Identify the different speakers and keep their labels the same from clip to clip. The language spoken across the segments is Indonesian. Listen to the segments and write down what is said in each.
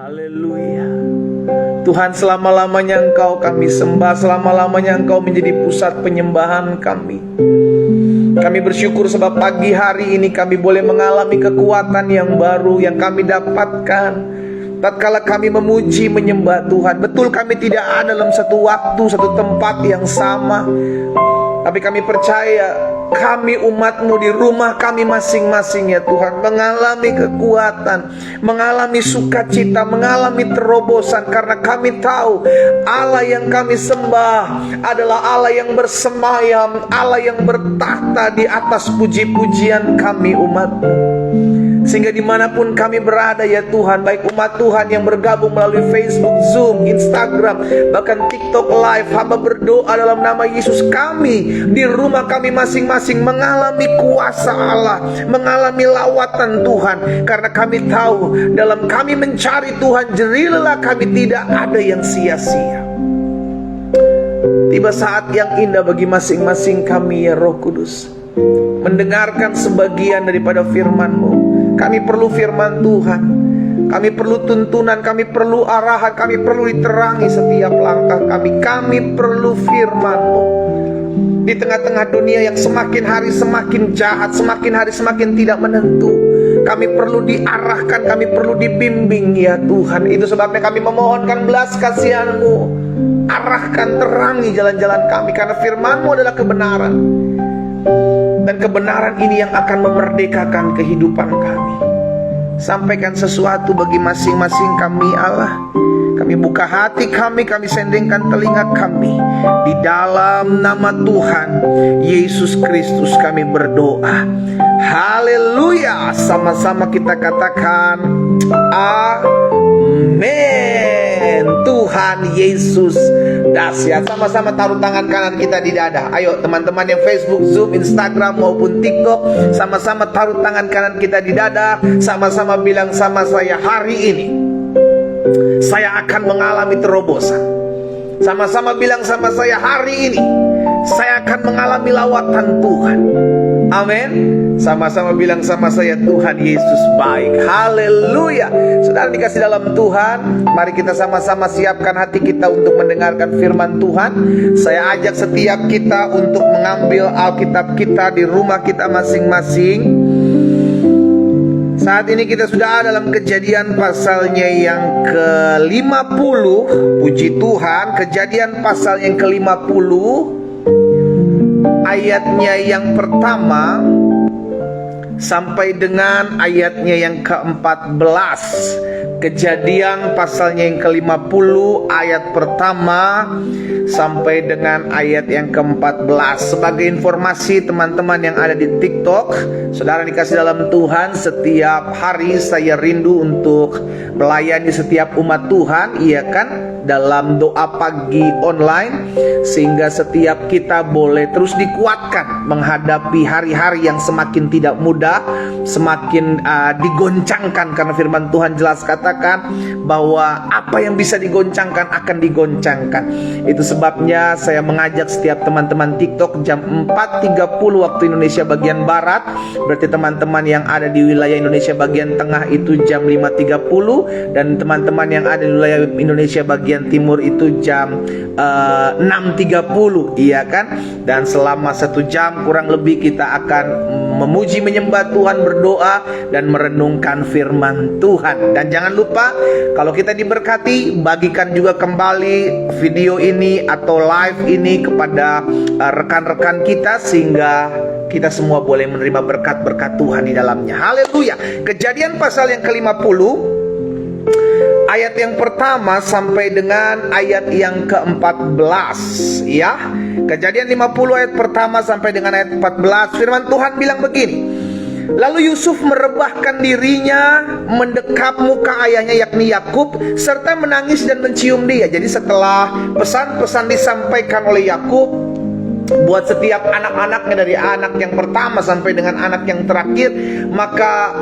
Speaker 1: Haleluya. Tuhan, selama-lamanya Engkau kami sembah, selama-lamanya Engkau menjadi pusat penyembahan kami. Kami bersyukur sebab pagi hari ini kami boleh mengalami kekuatan yang baru yang kami dapatkan tatkala kami memuji menyembah Tuhan. Betul, kami tidak ada dalam satu waktu, satu tempat yang sama, tapi kami percaya kami umat-Mu di rumah kami masing-masing ya Tuhan mengalami kekuatan, mengalami sukacita, mengalami terobosan, karena kami tahu Allah yang kami sembah adalah Allah yang bersemayam, Allah yang bertakhta di atas puji-pujian kami umat-Mu. Sehingga dimanapun kami berada ya Tuhan, baik umat Tuhan yang bergabung melalui Facebook, Zoom, Instagram, bahkan TikTok Live, hamba berdoa dalam nama Yesus, kami di rumah kami masing-masing mengalami kuasa Allah, mengalami lawatan Tuhan. Karena kami tahu dalam kami mencari Tuhan, jerilah kami tidak ada yang sia-sia. Tiba saat yang indah bagi masing-masing kami ya Roh Kudus, mendengarkan sebagian daripada firman-Mu. Kami perlu firman Tuhan, kami perlu tuntunan, kami perlu arahan, kami perlu diterangi setiap langkah kami. Kami perlu firman-Mu. Di tengah-tengah dunia yang semakin hari semakin jahat, semakin hari semakin tidak menentu, kami perlu diarahkan, kami perlu dibimbing ya Tuhan. Itu sebabnya kami memohonkan belas kasihan-Mu. Arahkan, terangi jalan-jalan kami, karena firman-Mu adalah kebenaran. Dan kebenaran ini yang akan memerdekakan kehidupan kami. Sampaikan sesuatu bagi masing-masing kami Allah. Kami buka hati kami sendengkan telinga kami. Di dalam nama Tuhan Yesus Kristus kami berdoa. Haleluya. Sama-sama kita katakan amin. Tuhan Yesus dahsyat. Sama-sama taruh tangan kanan kita di dada. Ayo teman-teman yang Facebook, Zoom, Instagram maupun TikTok, sama-sama taruh tangan kanan kita di dada. Sama-sama bilang sama saya, hari ini saya akan mengalami terobosan. Sama-sama bilang sama saya, hari ini saya akan mengalami lawatan Tuhan. Amin. Sama-sama bilang sama saya, Tuhan Yesus baik. Haleluya. Saudara dikasih dalam Tuhan, mari kita sama-sama siapkan hati kita untuk mendengarkan firman Tuhan. Saya ajak setiap kita untuk mengambil Alkitab kita di rumah kita masing-masing. Saat ini kita sudah ada dalam Kejadian pasalnya yang ke-50. Puji Tuhan, Kejadian pasal yang ke-50, ayatnya yang pertama sampai dengan ayatnya yang ke-14. Kejadian pasalnya yang ke-50, ayat pertama sampai dengan ayat yang ke-14. Sebagai informasi teman-teman yang ada di TikTok, saudara dikasih dalam Tuhan, setiap hari saya rindu untuk melayani setiap umat Tuhan, iya kan, dalam doa pagi online, sehingga setiap kita boleh terus dikuatkan menghadapi hari-hari yang semakin tidak mudah, semakin digoncangkan, karena firman Tuhan jelas katakan bahwa apa yang bisa digoncangkan akan digoncangkan. Itu sebabnya saya mengajak setiap teman-teman TikTok jam 4.30 waktu Indonesia bagian Barat. Berarti teman-teman yang ada di wilayah Indonesia bagian Tengah itu jam 5.30, dan teman-teman yang ada di wilayah Indonesia bagian Timur itu jam 6.30, iya kan? Dan selama 1 jam kurang lebih kita akan memuji menyembah Tuhan, berdoa dan merenungkan firman Tuhan. Dan jangan lupa, kalau kita diberkati, bagikan juga kembali video ini atau live ini kepada rekan-rekan kita, sehingga kita semua boleh menerima berkat-berkat Tuhan di dalamnya. Haleluya. Kejadian pasal yang ke-50, ayat yang pertama sampai dengan ayat yang ke-14 ya. Kejadian 50 ayat pertama sampai dengan ayat 14. Firman Tuhan bilang begini. Lalu Yusuf merebahkan dirinya, mendekap muka ayahnya yakni Yakub, serta menangis dan mencium dia. Jadi setelah pesan-pesan disampaikan oleh Yakub buat setiap anak-anaknya, dari anak yang pertama sampai dengan anak yang terakhir, maka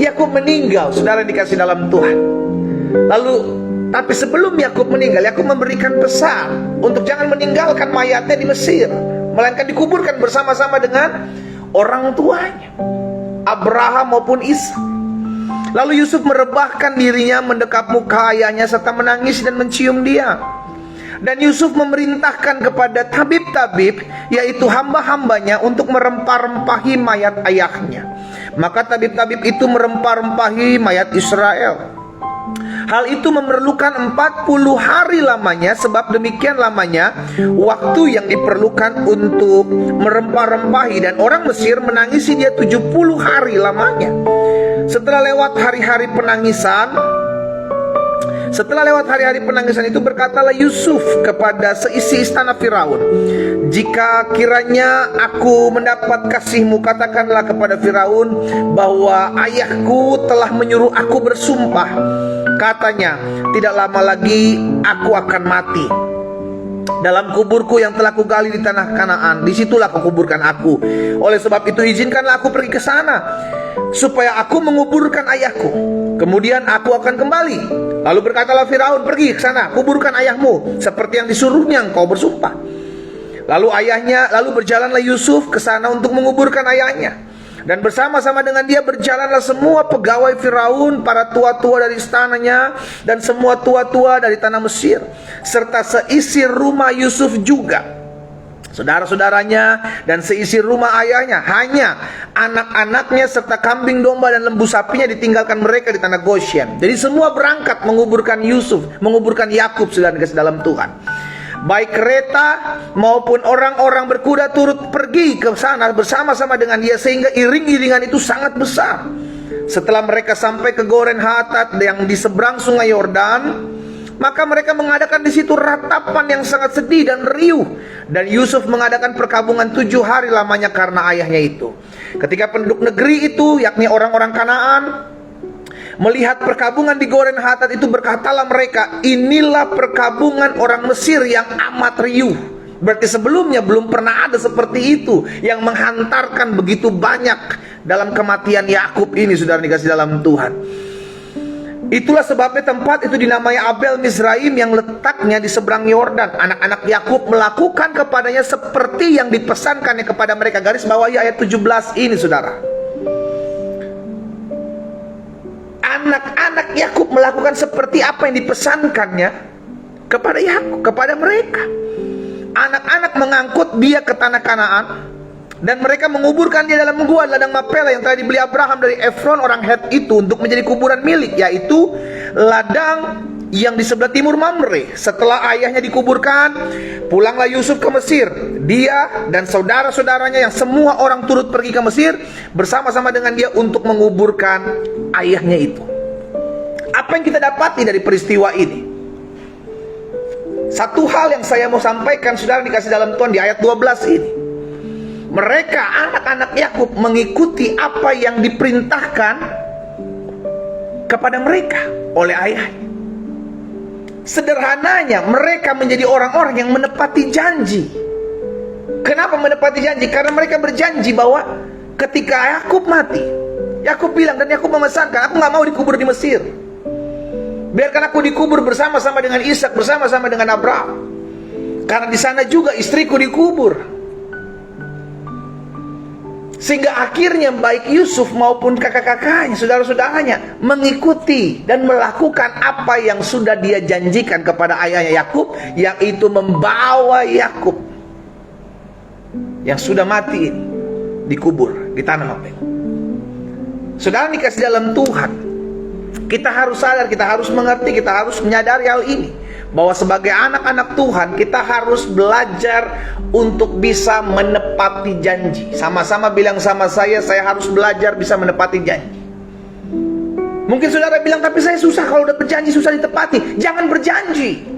Speaker 1: Yakub meninggal. Saudara dikasih dalam Tuhan. Lalu tapi sebelum Yakub meninggal, Yakub memberikan pesan untuk jangan meninggalkan mayatnya di Mesir, melainkan dikuburkan bersama-sama dengan orang tuanya, Abraham maupun Ishak. Lalu Yusuf merebahkan dirinya mendekap muka ayahnya serta menangis dan mencium dia. Dan Yusuf memerintahkan kepada tabib-tabib, yaitu hamba-hambanya, untuk merempah-rempahi mayat ayahnya. Maka tabib-tabib itu merempah-rempahi mayat Israel. Hal itu memerlukan 40 hari lamanya, sebab demikian lamanya waktu yang diperlukan untuk merempah-rempahi. Dan orang Mesir menangisi dia 70 hari lamanya. Setelah lewat hari-hari penangisan itu, berkatalah Yusuf kepada seisi istana Firaun, "Jika kiranya aku mendapat kasihmu, katakanlah kepada Firaun bahwa ayahku telah menyuruh aku bersumpah. Katanya, tidak lama lagi aku akan mati. Dalam kuburku yang telah kugali di tanah Kanaan, disitulah kau kuburkan aku. Oleh sebab itu izinkanlah aku pergi ke sana, supaya aku menguburkan ayahku. Kemudian aku akan kembali." Lalu berkatalah Firaun, "Pergi ke sana, kuburkan ayahmu seperti yang disuruhnya engkau bersumpah." Lalu berjalanlah Yusuf ke sana untuk menguburkan ayahnya. Dan bersama-sama dengan dia berjalanlah semua pegawai Firaun, para tua-tua dari istananya, dan semua tua-tua dari tanah Mesir, serta seisi rumah Yusuf juga, saudara-saudaranya, dan seisi rumah ayahnya. Hanya anak-anaknya serta kambing domba dan lembu sapinya ditinggalkan mereka di tanah Goshen. Jadi semua berangkat menguburkan Yusuf, menguburkan Yakub, saudara kasih dalam Tuhan. Baik kereta maupun orang-orang berkuda turut pergi ke sana bersama-sama dengan dia, sehingga iring-iringan itu sangat besar. Setelah mereka sampai ke Goren Hatat yang di seberang sungai Yordan, maka mereka mengadakan di situ ratapan yang sangat sedih dan riuh. Dan Yusuf mengadakan perkabungan 7 hari lamanya karena ayahnya itu. Ketika penduduk negeri itu, yakni orang-orang Kanaan, melihat perkabungan di Goren Hatat itu, berkatalah mereka, "Inilah perkabungan orang Mesir yang amat riuh." Berarti sebelumnya belum pernah ada seperti itu, yang menghantarkan begitu banyak dalam kematian Yakub ini, saudara dikasih dalam Tuhan. Itulah sebabnya tempat itu dinamai Abel Mizraim, yang letaknya di seberang Yordan. Anak-anak Yakub melakukan kepadanya seperti yang dipesankannya kepada mereka. Garis bawahi ayat 17 ini, saudara. Anak-anak Yakub melakukan seperti apa yang dipesankannya kepada Yakub, kepada mereka. Anak-anak mengangkut dia ke tanah Kanaan, dan mereka menguburkan dia dalam gua ladang Mapela yang telah dibeli Abraham dari Efron orang Het itu untuk menjadi kuburan milik, yaitu ladang yang di sebelah timur Mamre. Setelah ayahnya dikuburkan, pulanglah Yusuf ke Mesir. Dia dan saudara-saudaranya yang semua orang turut pergi ke Mesir bersama-sama dengan dia untuk menguburkan ayahnya itu. Apa yang kita dapati dari peristiwa ini? Satu hal yang saya mau sampaikan, saudara dikasih dalam Tuhan, di ayat 12 ini. Mereka, anak-anak Yakub, mengikuti apa yang diperintahkan kepada mereka oleh ayahnya. Sederhananya, mereka menjadi orang-orang yang menepati janji. Kenapa menepati janji? Karena mereka berjanji bahwa ketika Yakub mati, Yakub bilang, dan Yakub memesankan, "Aku gak mau dikubur di Mesir. Biarkan aku dikubur bersama-sama dengan Ishak, bersama-sama dengan Abraham. Karena di sana juga istriku dikubur." Sehingga akhirnya baik Yusuf maupun kakak-kakaknya, saudara-saudaranya, mengikuti dan melakukan apa yang sudah dia janjikan kepada ayahnya Yakub, yaitu membawa Yakub yang sudah mati dikubur di tanah Mapel. Saudara dikasih dalam Tuhan, kita harus sadar, kita harus mengerti, kita harus menyadari hal ini, bahwa sebagai anak-anak Tuhan, kita harus belajar untuk bisa menepati janji. Sama-sama bilang sama saya harus belajar bisa menepati janji. Mungkin saudara bilang, "Tapi saya susah, kalau udah berjanji susah ditepati." Jangan berjanji.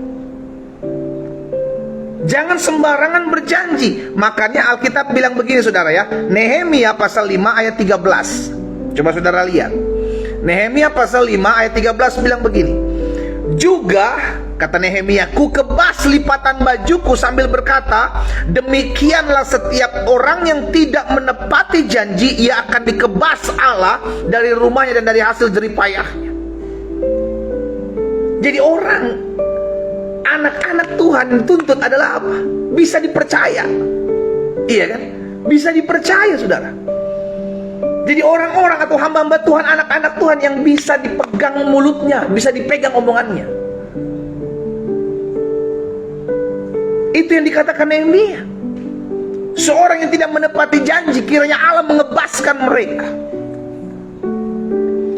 Speaker 1: Jangan sembarangan berjanji. Makanya Alkitab bilang begini, saudara ya. Nehemia pasal 5 ayat 13. Coba saudara lihat. Nehemia pasal 5 ayat 13 bilang begini. "Juga," kata Nehemia, "ku kebas lipatan bajuku sambil berkata, demikianlah setiap orang yang tidak menepati janji, ia akan dikebas Allah dari rumahnya dan dari hasil jeripayahnya." Jadi orang, anak-anak Tuhan yang dituntut adalah apa? Bisa dipercaya. Iya kan? Bisa dipercaya, saudara. Jadi orang-orang atau hamba-hamba Tuhan, anak-anak Tuhan yang bisa dipegang mulutnya, bisa dipegang omongannya. Itu yang dikatakan Nehemia. Seorang yang tidak menepati janji, kiranya Allah mengebaskan mereka.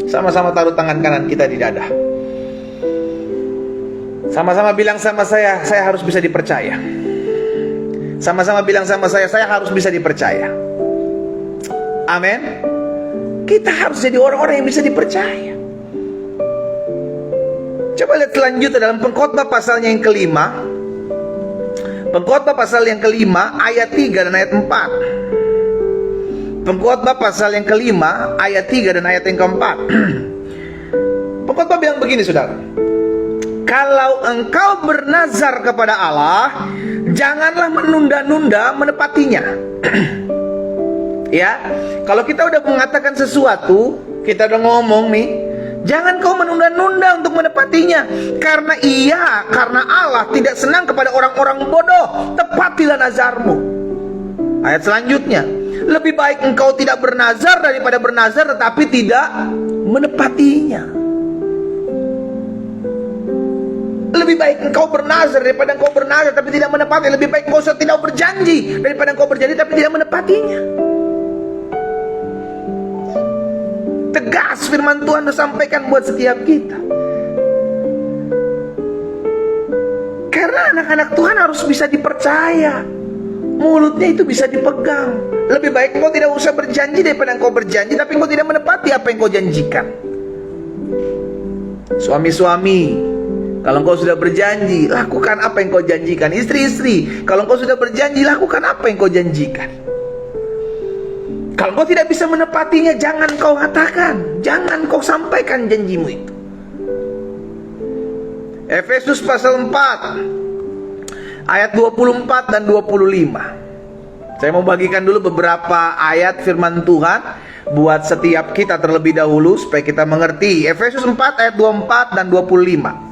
Speaker 1: Sama-sama taruh tangan kanan kita di dada. Sama-sama bilang sama saya harus bisa dipercaya. Sama-sama bilang sama saya harus bisa dipercaya. Amin. Kita harus jadi orang-orang yang bisa dipercaya. Coba lihat selanjutnya dalam Pengkhotbah pasalnya yang kelima. Pengkhotbah pasal yang kelima ayat 3 dan ayat 4. Pengkhotbah pasal yang kelima ayat 3 dan ayat yang keempat. Pengkhotbah bilang begini, saudara. Kalau engkau bernazar kepada Allah, janganlah menunda-nunda menepatinya. Ya, kalau kita udah mengatakan sesuatu, kita udah ngomong nih, jangan kau menunda-nunda untuk menepatinya. Karena Allah tidak senang kepada orang-orang bodoh. Tepatilah nazarmu. Ayat selanjutnya, lebih baik engkau tidak bernazar daripada bernazar tetapi tidak menepatinya. Lebih baik engkau bernazar daripada engkau bernazar tapi tidak menepati. Lebih baik engkau tidak berjanji daripada engkau berjanji tapi tidak menepatinya. Tegas firman Tuhan disampaikan buat setiap kita. Karena anak-anak Tuhan harus bisa dipercaya. Mulutnya itu bisa dipegang. Lebih baik engkau tidak usah berjanji daripada engkau berjanji tapi engkau tidak menepati apa yang engkau janjikan. Suami-suami, kalau engkau sudah berjanji, lakukan apa yang engkau janjikan. Istri-istri, kalau engkau sudah berjanji, lakukan apa yang engkau janjikan. Kalau kau tidak bisa menepatinya, jangan kau katakan, jangan kau sampaikan janjimu itu. Efesus pasal 4 ayat 24 dan 25. Saya mau bagikan dulu beberapa ayat firman Tuhan buat setiap kita terlebih dahulu supaya kita mengerti. Efesus 4 ayat 24 dan 25.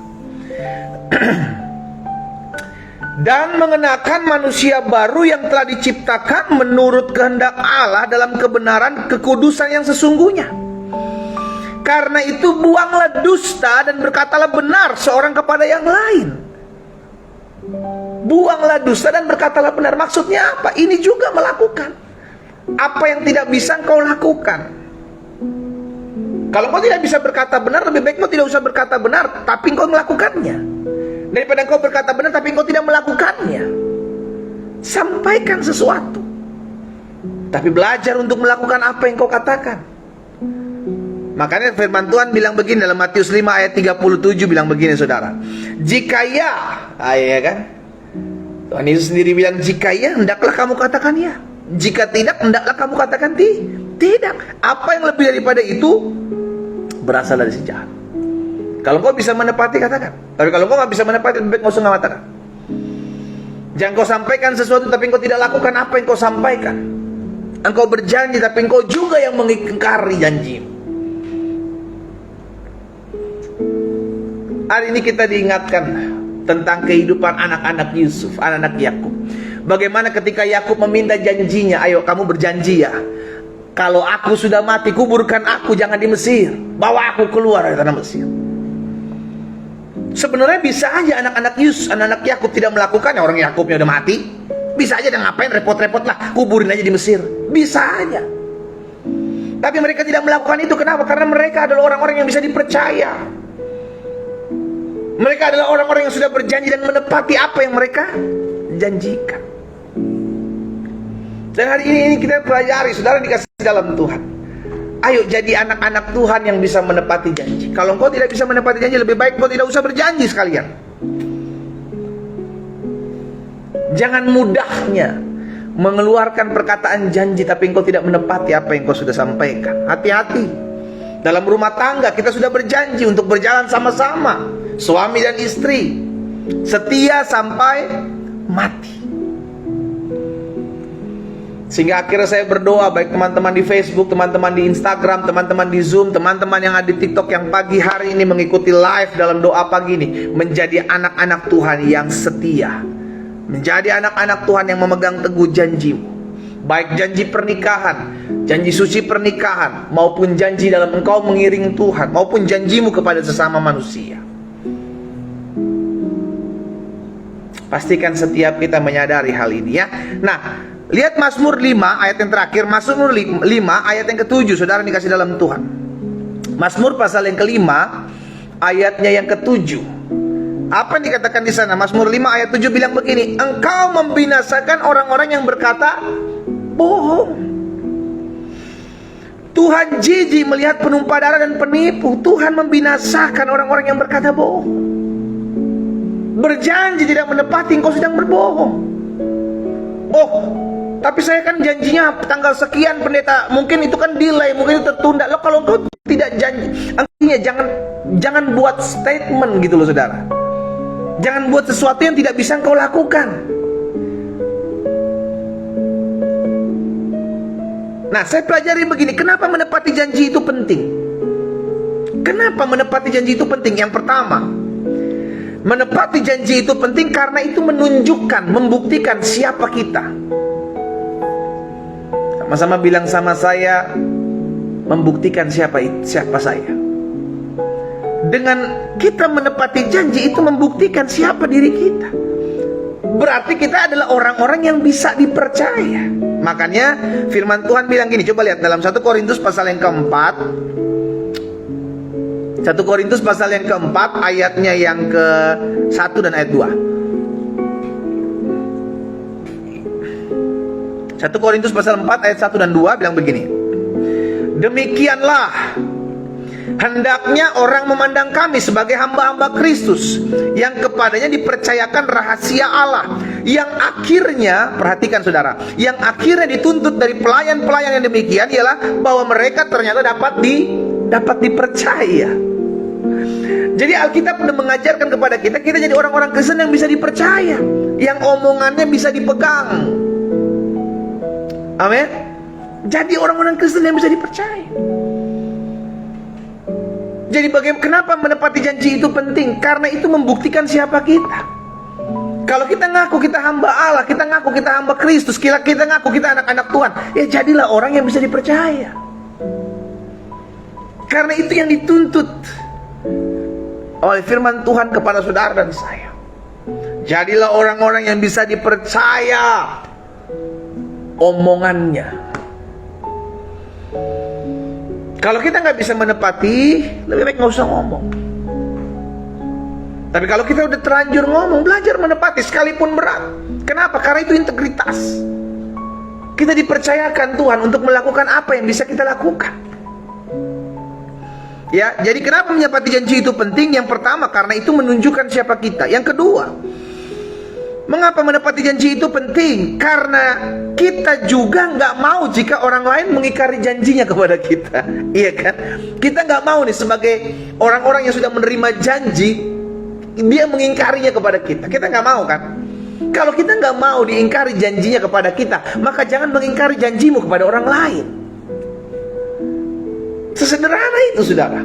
Speaker 1: Dan mengenakan manusia baru yang telah diciptakan menurut kehendak Allah dalam kebenaran kekudusan yang sesungguhnya. Karena itu buanglah dusta dan berkatalah benar seorang kepada yang lain. Buanglah dusta dan berkatalah benar. Maksudnya apa? Ini juga melakukan apa yang tidak bisa engkau lakukan. Kalau engkau tidak bisa berkata benar, lebih baik engkau tidak usah berkata benar tapi engkau melakukannya, daripada engkau berkata benar tapi engkau tidak melakukannya. Sampaikan sesuatu, tapi belajar untuk melakukan apa yang kau katakan. Makanya firman Tuhan bilang begini dalam Matius 5 ayat 37, bilang begini, saudara. Jika ya, kan? Tuhan Yesus sendiri bilang, jika ya, hendaklah kamu katakan ya. Jika tidak, hendaklah kamu katakan tidak. Apa yang lebih daripada itu berasal dari si jahat. Kalau kau bisa menepati, katakan. Tapi kalau kau nggak bisa menepati, lebih baik kau usah mengatakan. Jangan kau sampaikan sesuatu tapi engkau tidak lakukan apa yang kau sampaikan. Engkau berjanji tapi engkau juga yang mengingkari janjimu. Hari ini kita diingatkan tentang kehidupan anak-anak Yusuf, anak-anak Yakub. Bagaimana ketika Yakub meminta janjinya, ayo kamu berjanji ya, kalau aku sudah mati, kuburkan aku jangan di Mesir, bawa aku keluar dari tanah Mesir. Sebenarnya bisa aja anak-anak Yusuf, anak-anak Yakub tidak melakukannya. Orang Yakubnya udah mati, bisa aja, dan ngapain repot-repot lah, kuburin aja di Mesir, bisa aja. Tapi mereka tidak melakukan itu. Kenapa? Karena mereka adalah orang-orang yang bisa dipercaya. Mereka adalah orang-orang yang sudah berjanji dan menepati apa yang mereka janjikan. Dan hari ini kita pelajari, saudara dikasih dalam Tuhan. Ayo jadi anak-anak Tuhan yang bisa menepati janji. Kalau engkau tidak bisa menepati janji, lebih baik engkau tidak usah berjanji sekalian. Jangan mudahnya mengeluarkan perkataan janji tapi engkau tidak menepati apa yang engkau sudah sampaikan. Hati-hati. Dalam rumah tangga kita sudah berjanji untuk berjalan sama-sama, suami dan istri, setia sampai mati. Sehingga akhirnya saya berdoa, baik teman-teman di Facebook, teman-teman di Instagram, teman-teman di Zoom, teman-teman yang ada di TikTok yang pagi hari ini mengikuti live dalam doa pagi ini, menjadi anak-anak Tuhan yang setia, menjadi anak-anak Tuhan yang memegang teguh janjimu. baik janji pernikahan, janji suci pernikahan, maupun janji dalam engkau mengiring Tuhan, maupun janjimu kepada sesama manusia. Pastikan setiap kita menyadari hal ini ya. Nah, lihat Mazmur 5 ayat yang terakhir, Mazmur 5 ayat yang ke-7, saudara dikasih dalam Tuhan. Mazmur pasal yang ke-5 ayatnya yang ke-7. Apa yang dikatakan di sana? Mazmur 5 ayat 7 bilang begini, engkau membinasakan orang-orang yang berkata bohong. Tuhan jijik melihat penumpah darah dan penipu. Tuhan membinasakan orang-orang yang berkata bohong. Berjanji tidak menepati, engkau sedang berbohong. Oh, tapi saya kan janjinya tanggal sekian pendeta. Mungkin itu kan delay, mungkin itu tertunda. Loh, kalau engkau tidak janji, artinya jangan buat statement gitu loh saudara. Jangan buat sesuatu yang tidak bisa engkau lakukan. Nah, saya pelajari begini, kenapa menepati janji itu penting? Kenapa menepati janji itu penting? Yang pertama, menepati janji itu penting karena itu menunjukkan, membuktikan siapa kita. Sama-sama bilang sama saya, membuktikan siapa saya. Dengan kita menepati janji itu membuktikan siapa diri kita. Berarti kita adalah orang-orang yang bisa dipercaya. Makanya firman Tuhan bilang gini, coba lihat dalam 1 Korintus pasal yang keempat. 1 Korintus pasal yang keempat ayatnya yang ke-1 dan ayat 2. 1 Korintus pasal 4 ayat 1 dan 2 bilang begini, demikianlah hendaknya orang memandang kami sebagai hamba-hamba Kristus yang kepadanya dipercayakan rahasia Allah, yang akhirnya, perhatikan saudara, yang akhirnya dituntut dari pelayan-pelayan yang demikian ialah bahwa mereka ternyata dapat dipercaya. Jadi Alkitab sudah mengajarkan kepada kita jadi orang-orang Kristen yang bisa dipercaya, yang omongannya bisa dipegang. Amin. Jadi orang-orang Kristen yang bisa dipercaya. Jadi kenapa menepati janji itu penting? Karena itu membuktikan siapa kita. Kalau kita ngaku kita hamba Allah, kita ngaku kita hamba Kristus, kita ngaku kita anak-anak Tuhan, ya jadilah orang yang bisa dipercaya. Karena itu yang dituntut oleh firman Tuhan kepada saudara dan saya. Jadilah orang-orang yang bisa dipercaya omongannya. Kalau kita nggak bisa menepati, lebih baik nggak usah ngomong. Tapi kalau kita udah terlanjur ngomong, belajar menepati sekalipun berat. Kenapa? Karena itu integritas. Kita dipercayakan Tuhan untuk melakukan apa yang bisa kita lakukan. Ya, jadi kenapa menepati janji itu penting? Yang pertama, karena itu menunjukkan siapa kita. Yang kedua, mengapa menepati janji itu penting? Karena kita juga nggak mau jika orang lain mengingkari janjinya kepada kita. Iya kan? Kita nggak mau nih sebagai orang-orang yang sudah menerima janji, dia mengingkarinya kepada kita. Kita nggak mau kan? Kalau kita nggak mau diingkari janjinya kepada kita, maka jangan mengingkari janjimu kepada orang lain. Sesederhana itu saudara.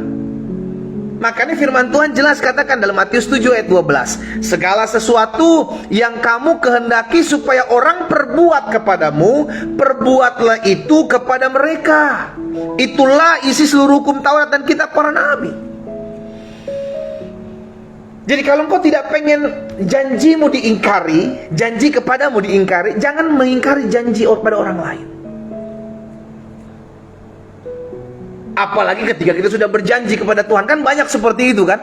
Speaker 1: Makanya firman Tuhan jelas katakan dalam Matius 7 ayat 12, segala sesuatu yang kamu kehendaki supaya orang perbuat kepadamu, perbuatlah itu kepada mereka. Itulah isi seluruh hukum Taurat dan kitab para nabi. Jadi kalau engkau tidak pengen janjimu diingkari, janji kepadamu diingkari, jangan mengingkari janji pada orang lain. Apalagi ketika kita sudah berjanji kepada Tuhan, kan banyak seperti itu kan.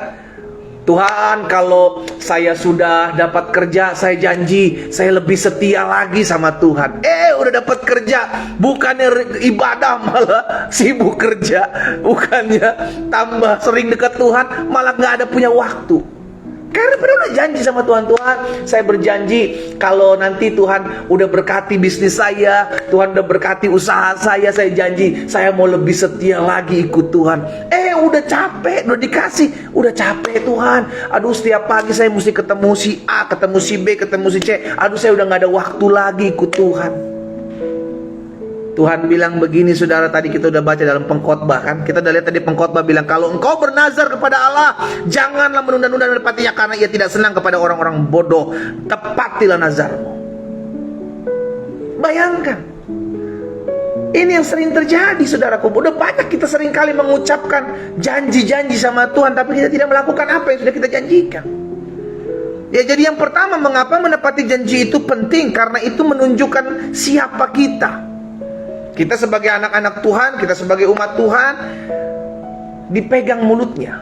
Speaker 1: Tuhan, kalau saya sudah dapat kerja, saya janji saya lebih setia lagi sama Tuhan. Udah dapat kerja, bukannya ibadah malah sibuk kerja, bukannya tambah sering dekat Tuhan, malah nggak ada punya waktu. Karena padahal udah janji sama Tuhan, Tuhan saya berjanji kalau nanti Tuhan udah berkati bisnis saya, Tuhan udah berkati usaha saya janji saya mau lebih setia lagi ikut Tuhan. Udah capek, udah dikasih, udah capek Tuhan. Aduh, setiap pagi saya mesti ketemu si A, ketemu si B, ketemu si C. Aduh, saya udah gak ada waktu lagi ikut Tuhan. Tuhan bilang begini saudara, tadi kita udah baca dalam pengkhotbah kan. Kita udah lihat tadi pengkhotbah bilang, kalau engkau bernazar kepada Allah, janganlah menunda-nunda menepatinya karena ia tidak senang kepada orang-orang bodoh. Tepatilah nazarmu. Bayangkan, Ini yang sering terjadi, saudaraku. Udah banyak kita sering kali mengucapkan janji-janji sama Tuhan, tapi kita tidak melakukan apa yang sudah kita janjikan. Ya, jadi yang pertama, mengapa menepati janji itu penting? Karena itu menunjukkan siapa kita. Kita sebagai anak-anak Tuhan, kita sebagai umat Tuhan, dipegang mulutnya,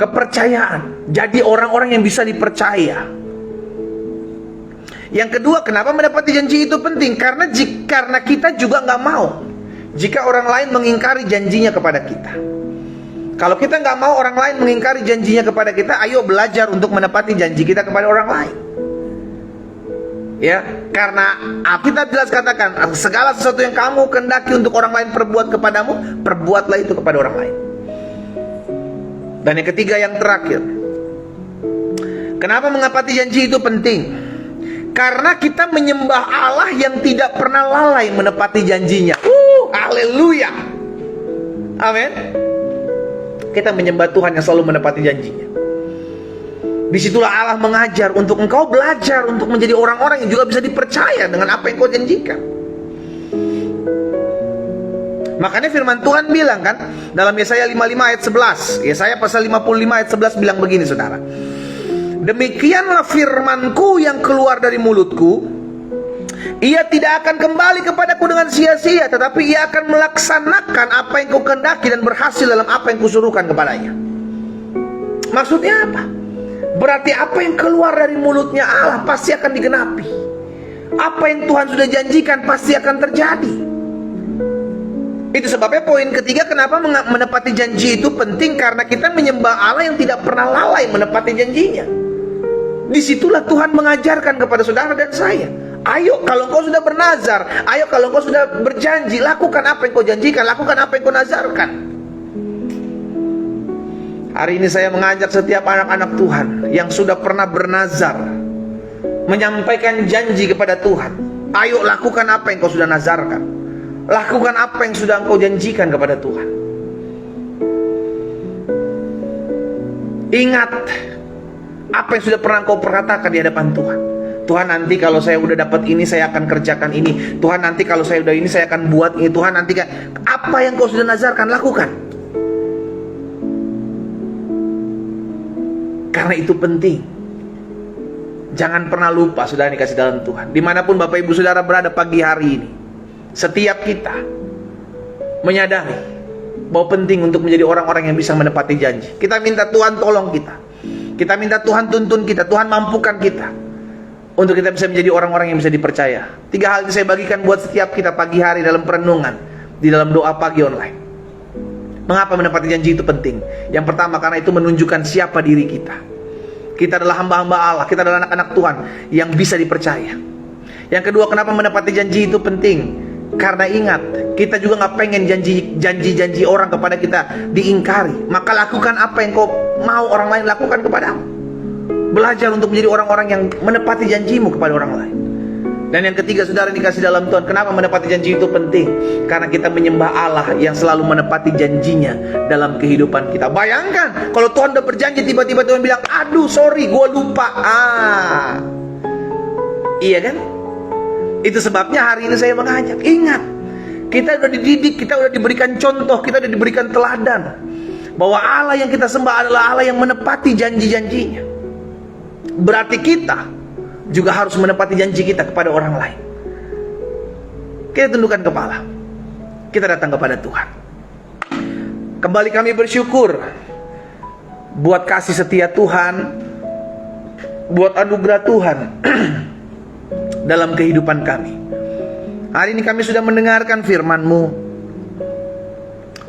Speaker 1: kepercayaan, jadi orang-orang yang bisa dipercaya. Yang kedua, kenapa menepati janji itu penting? Karena kita juga nggak mau jika orang lain mengingkari janjinya kepada kita. Kalau kita nggak mau orang lain mengingkari janjinya kepada kita, ayo belajar untuk menepati janji kita kepada orang lain. Ya, karena kita jelas katakan, segala sesuatu yang kamu kehendaki untuk orang lain perbuat kepadamu, perbuatlah itu kepada orang lain. Dan yang ketiga, yang terakhir, kenapa menepati janji itu penting? Karena kita menyembah Allah yang tidak pernah lalai menepati janjinya. Haleluya. Amin. Kita menyembah Tuhan yang selalu menepati janjinya. Disitulah Allah mengajar untuk engkau belajar untuk menjadi orang-orang yang juga bisa dipercaya dengan apa yang kau janjikan. Makanya firman Tuhan bilang kan dalam Yesaya 55 ayat 11. Yesaya pasal 55 ayat 11 bilang begini, saudara. Demikianlah firmanku yang keluar dari mulutku, ia tidak akan kembali kepadaku dengan sia-sia, tetapi ia akan melaksanakan apa yang kau kehendaki dan berhasil dalam apa yang kusuruhkan kepadanya. Maksudnya apa? Berarti apa yang keluar dari mulutnya Allah pasti akan digenapi. Apa yang Tuhan sudah janjikan pasti akan terjadi. Itu sebabnya poin ketiga, kenapa menepati janji itu penting. Karena kita menyembah Allah yang tidak pernah lalai menepati janjinya. Disitulah Tuhan mengajarkan kepada saudara dan saya, ayo kalau kau sudah bernazar, ayo kalau kau sudah berjanji, lakukan apa yang kau janjikan, lakukan apa yang kau nazarkan. Hari ini saya mengajak setiap anak-anak Tuhan yang sudah pernah bernazar, menyampaikan janji kepada Tuhan, ayo lakukan apa yang kau sudah nazarkan, lakukan apa yang sudah engkau janjikan kepada Tuhan. Ingat apa yang sudah pernah kau perkatakan di hadapan Tuhan. Tuhan, nanti kalau saya udah dapat ini, saya akan kerjakan ini. Tuhan, nanti kalau saya udah ini, saya akan buat ini. Tuhan, nanti apa yang kau sudah nazarkan, lakukan. Karena itu penting. Jangan pernah lupa, saudara dikasih dalam Tuhan. Dimanapun Bapak Ibu Saudara berada pagi hari ini, setiap kita menyadari bahwa penting untuk menjadi orang-orang yang bisa menepati janji. Kita minta Tuhan tolong kita. Kita minta Tuhan tuntun kita, Tuhan mampukan kita untuk kita bisa menjadi orang-orang yang bisa dipercaya. 3 hal yang saya bagikan buat setiap kita pagi hari dalam perenungan, di dalam doa pagi online. Mengapa menepati janji itu penting? Yang pertama, karena itu menunjukkan siapa diri kita. Kita adalah hamba-hamba Allah, kita adalah anak-anak Tuhan yang bisa dipercaya. Yang kedua, kenapa menepati janji itu penting? Karena ingat, kita juga gak pengen janji-janji orang kepada kita diingkari. Maka lakukan apa yang kau mau orang lain lakukan kepadamu. Belajar untuk menjadi orang-orang yang menepati janjimu kepada orang lain. Dan yang ketiga, saudara dikasih dalam Tuhan, kenapa menepati janji itu penting? Karena kita menyembah Allah yang selalu menepati janjinya dalam kehidupan kita. Bayangkan kalau Tuhan udah berjanji, tiba-tiba Tuhan bilang, aduh sorry gue lupa. Iya kan? Itu sebabnya hari ini saya mengajak, ingat, kita sudah dididik, kita sudah diberikan contoh, kita sudah diberikan teladan bahwa Allah yang kita sembah adalah Allah yang menepati janji-janjinya. Berarti kita juga harus menepati janji kita kepada orang lain. Kita tundukkan kepala, kita datang kepada Tuhan. Kembali kami bersyukur buat kasih setia Tuhan, buat anugerah Tuhan dalam kehidupan kami. Hari ini kami sudah mendengarkan firman-Mu.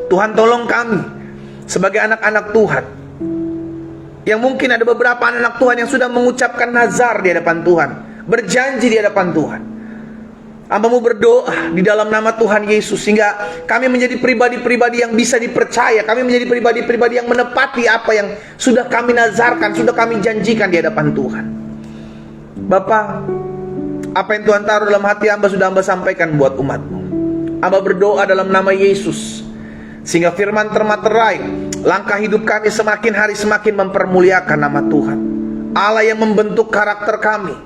Speaker 1: Tuhan, tolong kami sebagai anak-anak Tuhan, yang mungkin ada beberapa anak Tuhan yang sudah mengucapkan nazar di hadapan Tuhan, berjanji di hadapan Tuhan. Hamba-Mu berdoa di dalam nama Tuhan Yesus, sehingga kami menjadi pribadi-pribadi yang bisa dipercaya. Kami menjadi pribadi-pribadi yang menepati apa yang sudah kami nazarkan, sudah kami janjikan di hadapan Tuhan. Bapak, apa yang Tuhan taruh dalam hati hamba sudah hamba sampaikan buat umat-Mu. Hamba berdoa dalam nama Yesus, sehingga firman termaterai, langkah hidup kami semakin hari semakin mempermuliakan nama Tuhan. Allah yang membentuk karakter kami,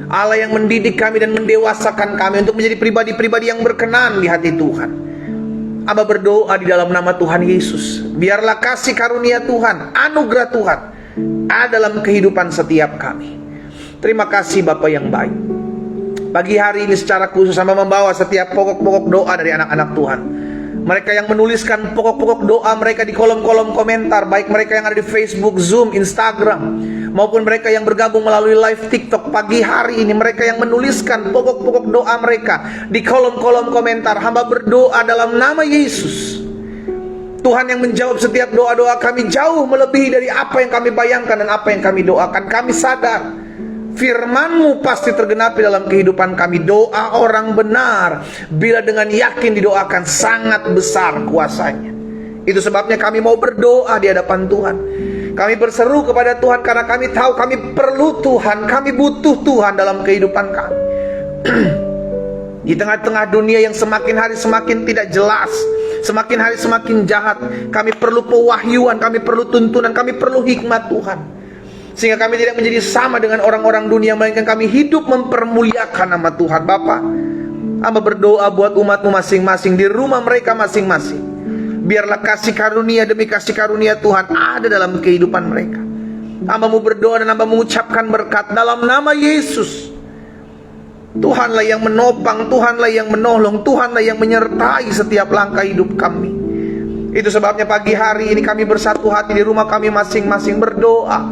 Speaker 1: Allah yang mendidik kami dan mendewasakan kami untuk menjadi pribadi-pribadi yang berkenan di hati Tuhan. Amba berdoa di dalam nama Tuhan Yesus, biarlah kasih karunia Tuhan, anugerah Tuhan ada dalam kehidupan setiap kami. Terima kasih Bapa yang baik. Pagi hari ini secara khusus Amba membawa setiap pokok-pokok doa dari anak-anak Tuhan. Mereka yang menuliskan pokok-pokok doa mereka di kolom-kolom komentar, baik mereka yang ada di Facebook, Zoom, Instagram, maupun mereka yang bergabung melalui live TikTok pagi hari ini, mereka yang menuliskan pokok-pokok doa mereka di kolom-kolom komentar. Hamba berdoa dalam nama Yesus, Tuhan yang menjawab setiap doa-doa kami jauh melebihi dari apa yang kami bayangkan dan apa yang kami doakan. Kami sadar firman-Mu pasti tergenapi dalam kehidupan kami. Doa orang benar bila dengan yakin didoakan sangat besar kuasanya. Itu sebabnya kami mau berdoa di hadapan Tuhan. Kami berseru kepada Tuhan karena kami tahu kami perlu Tuhan, kami butuh Tuhan dalam kehidupan kami. Di tengah-tengah dunia yang semakin hari semakin tidak jelas, semakin hari semakin jahat, kami perlu pewahyuan, kami perlu tuntunan, kami perlu hikmat Tuhan, sehingga kami tidak menjadi sama dengan orang-orang dunia, melainkan kami hidup mempermuliakan nama Tuhan. Bapa, Amba berdoa buat umat-Mu masing-masing, di rumah mereka masing-masing. Biarlah kasih karunia demi kasih karunia Tuhan ada dalam kehidupan mereka. Amba mau berdoa dan Amba mengucapkan berkat dalam nama Yesus. Tuhanlah yang menopang, Tuhanlah yang menolong, Tuhanlah yang menyertai setiap langkah hidup kami. Itu sebabnya pagi hari ini kami bersatu hati di rumah kami masing-masing berdoa,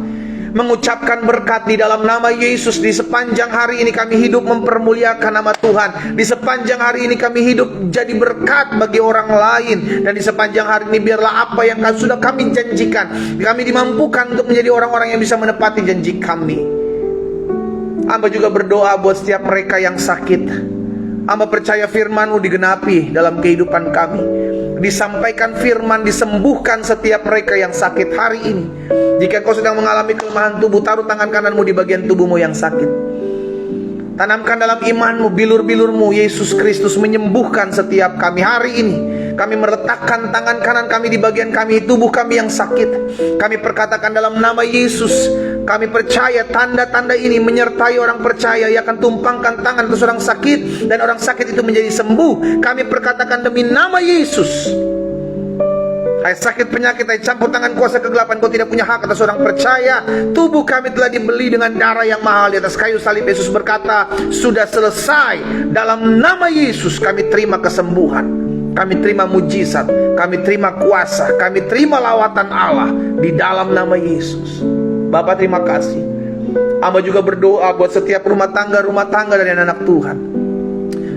Speaker 1: mengucapkan berkat di dalam nama Yesus. Di sepanjang hari ini kami hidup mempermuliakan nama Tuhan. Di sepanjang hari ini kami hidup jadi berkat bagi orang lain. Dan di sepanjang hari ini biarlah apa yang sudah kami janjikan, kami dimampukan untuk menjadi orang-orang yang bisa menepati janji kami. Amba juga berdoa buat setiap mereka yang sakit. Amba percaya firman-Mu digenapi dalam kehidupan kami. Disampaikan firman, disembuhkan setiap mereka yang sakit hari ini. Jika kau sedang mengalami kelemahan tubuh, taruh tangan kananmu di bagian tubuhmu yang sakit. Tanamkan dalam imanmu, bilur-bilurmu, Yesus Kristus menyembuhkan setiap kami hari ini. Kami meletakkan tangan kanan kami di bagian kami, tubuh kami yang sakit. Kami perkatakan dalam nama Yesus, kami percaya tanda-tanda ini menyertai orang percaya. Ia akan tumpangkan tangan atas orang sakit, dan orang sakit itu menjadi sembuh. Kami perkatakan demi nama Yesus, hai sakit penyakit, hai campur tangan kuasa kegelapan, kau tidak punya hak atas orang percaya. Tubuh kami telah dibeli dengan darah yang mahal di atas kayu salib. Yesus berkata, sudah selesai. Dalam nama Yesus kami terima kesembuhan, kami terima mujizat, kami terima kuasa, kami terima lawatan Allah di dalam nama Yesus. Bapak terima kasih. Amba juga berdoa buat setiap rumah tangga dari anak Tuhan.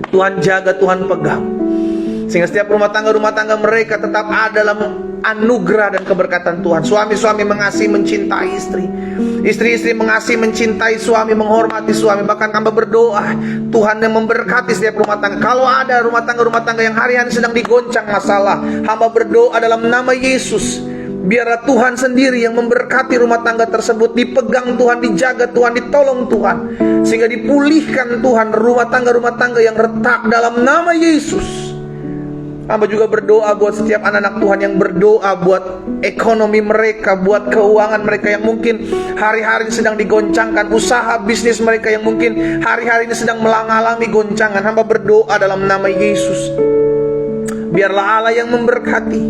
Speaker 1: Tuhan jaga, Tuhan pegang, sehingga setiap rumah tangga mereka tetap ada dalam anugerah dan keberkatan Tuhan. Suami-suami mengasihi mencintai istri, istri-istri mengasihi mencintai suami, menghormati suami. Bahkan Amba berdoa Tuhan yang memberkati setiap rumah tangga. Kalau ada rumah tangga yang hari-hari sedang digoncang masalah, Hamba berdoa dalam nama Yesus, biarlah Tuhan sendiri yang memberkati rumah tangga tersebut. Dipegang Tuhan, dijaga Tuhan, ditolong Tuhan, sehingga dipulihkan Tuhan rumah tangga yang retak dalam nama Yesus. Hamba juga berdoa buat setiap anak-anak Tuhan yang berdoa buat ekonomi mereka, buat keuangan mereka yang mungkin hari-hari ini sedang digoncangkan, usaha bisnis mereka yang mungkin hari-hari ini sedang mengalami goncangan. Hamba berdoa dalam nama Yesus, biarlah Allah yang memberkati,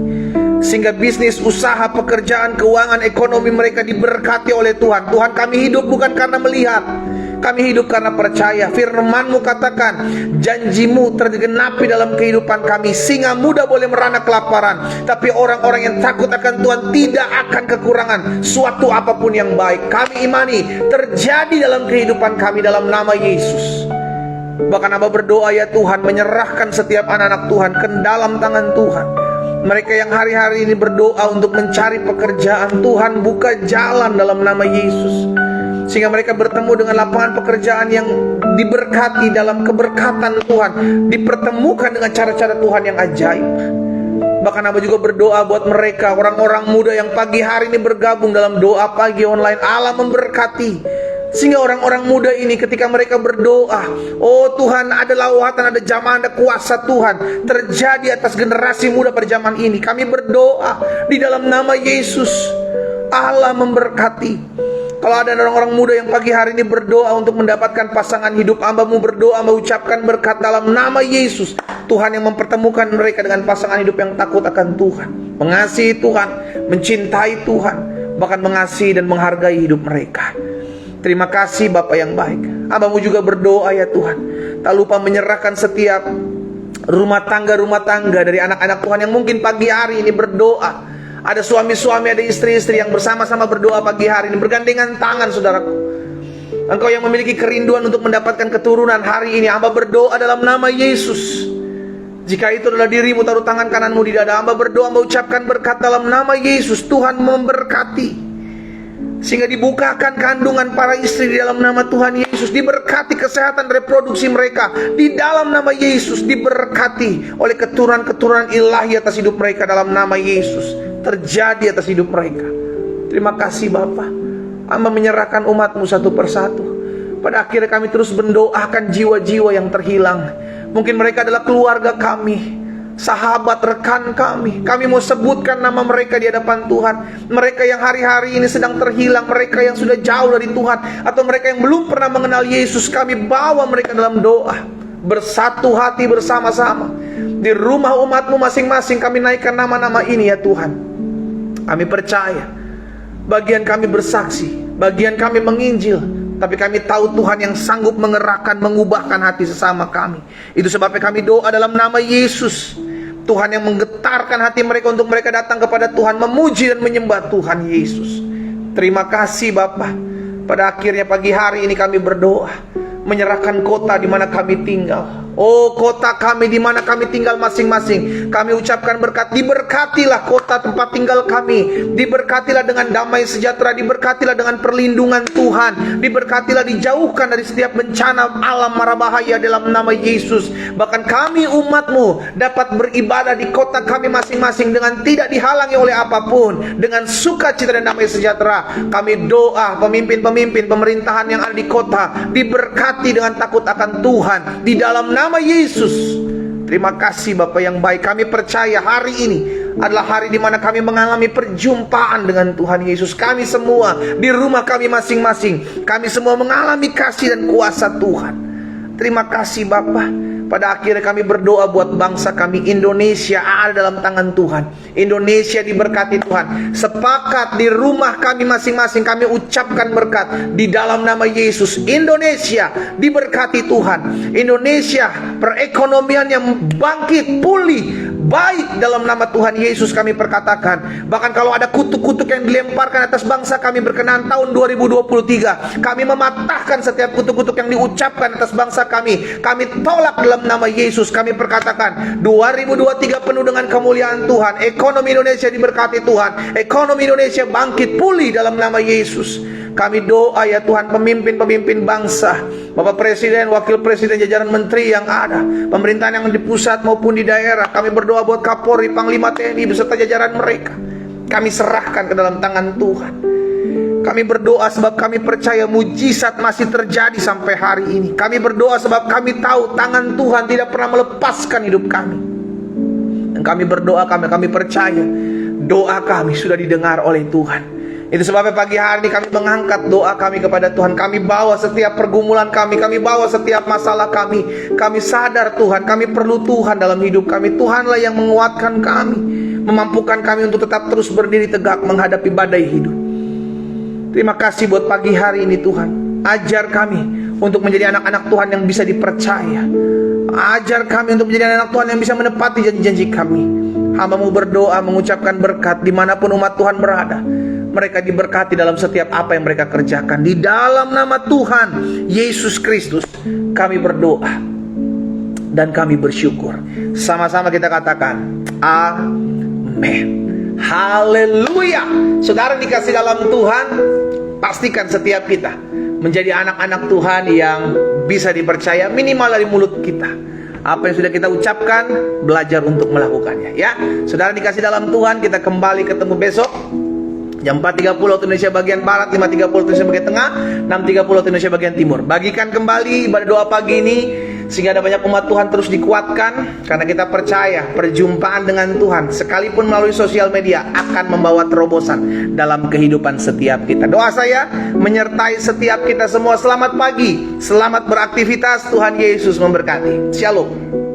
Speaker 1: sehingga bisnis, usaha, pekerjaan, keuangan, ekonomi mereka diberkati oleh Tuhan. Tuhan, kami hidup bukan karena melihat, kami hidup karena percaya. Firman-Mu katakan, janji-Mu tergenapi dalam kehidupan kami. Singa muda boleh merana kelaparan, tapi orang-orang yang takut akan Tuhan tidak akan kekurangan suatu apapun yang baik. Kami imani terjadi dalam kehidupan kami dalam nama Yesus. Bahkan Amba berdoa ya Tuhan, menyerahkan setiap anak-anak Tuhan ke dalam tangan Tuhan. Mereka yang hari-hari ini berdoa untuk mencari pekerjaan, Tuhan buka jalan dalam nama Yesus, sehingga mereka bertemu dengan lapangan pekerjaan yang diberkati dalam keberkatan Tuhan, dipertemukan dengan cara-cara Tuhan yang ajaib. Bahkan Amba juga berdoa buat mereka, orang-orang muda yang pagi hari ini bergabung dalam doa pagi online. Allah memberkati, sehingga orang-orang muda ini ketika mereka berdoa, oh Tuhan, ada lawatan, ada jamaah, ada kuasa Tuhan terjadi atas generasi muda pada zaman ini. Kami berdoa di dalam nama Yesus, Allah memberkati Kalau ada orang-orang muda yang pagi hari ini berdoa untuk mendapatkan pasangan hidup, hamba-Mu berdoa mengucapkan berkat dalam nama Yesus. Tuhan yang mempertemukan mereka dengan pasangan hidup yang takut akan Tuhan, mengasihi Tuhan, mencintai Tuhan, bahkan mengasihi dan menghargai hidup mereka. Terima kasih Bapa yang baik. Hamba-Mu juga berdoa ya Tuhan, tak lupa menyerahkan setiap rumah tangga dari anak-anak Tuhan yang mungkin pagi hari ini berdoa. Ada suami-suami, ada istri-istri yang bersama-sama berdoa pagi hari ini, bergandengan tangan saudaraku. Engkau yang memiliki kerinduan untuk mendapatkan keturunan hari ini, hamba berdoa dalam nama Yesus. Jika itu adalah dirimu, taruh tangan kananmu di dada. Hamba berdoa mengucapkan berkat dalam nama Yesus. Tuhan memberkati, sehingga dibukakan kandungan para istri di dalam nama Tuhan Yesus. Diberkati kesehatan reproduksi mereka di dalam nama Yesus. Diberkati oleh keturunan-keturunan ilahi atas hidup mereka dalam nama Yesus. Terjadi atas hidup mereka. Terima kasih Bapa. Hamba menyerahkan umat-Mu satu persatu. Pada akhirnya kami terus mendoakan jiwa-jiwa yang terhilang. Mungkin mereka adalah keluarga kami, sahabat, rekan kami. Kami mau sebutkan nama mereka di hadapan Tuhan. Mereka yang hari-hari ini sedang terhilang, mereka yang sudah jauh dari Tuhan, atau mereka yang belum pernah mengenal Yesus. Kami bawa mereka dalam doa, bersatu hati bersama-sama. Di rumah umat-Mu masing-masing kami naikkan nama-nama ini ya Tuhan. Kami percaya, bagian kami bersaksi, bagian kami menginjil, tapi kami tahu Tuhan yang sanggup mengerahkan, mengubahkan hati sesama kami. Itu sebabnya kami doa dalam nama Yesus. Tuhan yang menggetarkan hati mereka untuk mereka datang kepada Tuhan, memuji dan menyembah Tuhan Yesus. Terima kasih Bapa. Pada akhirnya pagi hari ini kami berdoa, menyerahkan kota di mana kami tinggal. Oh, kota kami di mana kami tinggal masing-masing, kami ucapkan berkat. Diberkatilah kota tempat tinggal kami, diberkatilah dengan damai sejahtera, diberkatilah dengan perlindungan Tuhan, diberkatilah dijauhkan dari setiap bencana alam mara bahaya dalam nama Yesus. Bahkan kami umat-Mu dapat beribadah di kota kami masing-masing dengan tidak dihalangi oleh apapun, dengan sukacita dan damai sejahtera. Kami doa pemimpin-pemimpin pemerintahan yang ada di kota diberkati dengan takut akan Tuhan di dalam nama Yesus. Terima kasih Bapa yang baik. Kami percaya hari ini adalah hari di mana kami mengalami perjumpaan dengan Tuhan Yesus. Kami semua di rumah kami masing-masing, kami semua mengalami kasih dan kuasa Tuhan. Terima kasih Bapa. Pada akhirnya kami berdoa buat bangsa kami Indonesia, ada dalam tangan Tuhan. Indonesia diberkati Tuhan. Sepakat di rumah kami masing-masing kami ucapkan berkat di dalam nama Yesus. Indonesia diberkati Tuhan. Indonesia perekonomian yang bangkit, pulih, baik dalam nama Tuhan Yesus kami perkatakan. Bahkan kalau ada kutuk-kutuk yang dilemparkan atas bangsa kami berkenaan tahun 2023, kami mematahkan setiap kutuk-kutuk yang diucapkan atas bangsa kami. Kami tolak dalam nama Yesus. Kami perkatakan 2023 penuh dengan kemuliaan Tuhan. Ekonomi Indonesia diberkati Tuhan. Ekonomi Indonesia bangkit pulih dalam nama Yesus. Kami doa ya Tuhan, pemimpin-pemimpin bangsa, Bapak Presiden, Wakil Presiden, jajaran menteri yang ada, pemerintahan yang di pusat maupun di daerah. Kami berdoa buat Kapolri, Panglima TNI beserta jajaran mereka. Kami serahkan ke dalam tangan Tuhan. Kami berdoa sebab kami percaya mujizat masih terjadi sampai hari ini. Kami berdoa sebab kami tahu tangan Tuhan tidak pernah melepaskan hidup kami. Dan kami berdoa, kami percaya doa kami sudah didengar oleh Tuhan. Itu sebabnya pagi hari ini kami mengangkat doa kami kepada Tuhan. Kami bawa setiap pergumulan kami bawa setiap masalah kami. Kami sadar Tuhan, kami perlu Tuhan dalam hidup kami. Tuhanlah yang menguatkan kami, memampukan kami untuk tetap terus berdiri tegak menghadapi badai hidup. Terima kasih buat pagi hari ini Tuhan. Ajar kami untuk menjadi anak-anak Tuhan yang bisa dipercaya. Ajar kami untuk menjadi anak Tuhan yang bisa menepati janji-janji kami. Hamba-Mu berdoa mengucapkan berkat dimanapun umat Tuhan berada. Mereka diberkati dalam setiap apa yang mereka kerjakan. Di dalam nama Tuhan Yesus Kristus kami berdoa dan kami bersyukur. Sama-sama kita katakan amin. Haleluya. Saudara dikasih dalam Tuhan, pastikan setiap kita menjadi anak-anak Tuhan yang bisa dipercaya minimal dari mulut kita. Apa yang sudah kita ucapkan, belajar untuk melakukannya ya. Saudara dikasih dalam Tuhan, kita kembali ketemu besok jam 4.30 waktu Indonesia bagian Barat, 5.30 waktu Indonesia bagian Tengah, 6.30 waktu Indonesia bagian Timur. Bagikan kembali ibadah doa pagi ini Sehingga ada banyak umat Tuhan terus dikuatkan, karena kita percaya perjumpaan dengan Tuhan sekalipun melalui sosial media akan membawa terobosan dalam kehidupan setiap kita. Doa saya menyertai setiap kita semua. Selamat pagi, selamat beraktivitas, Tuhan Yesus memberkati. Shalom.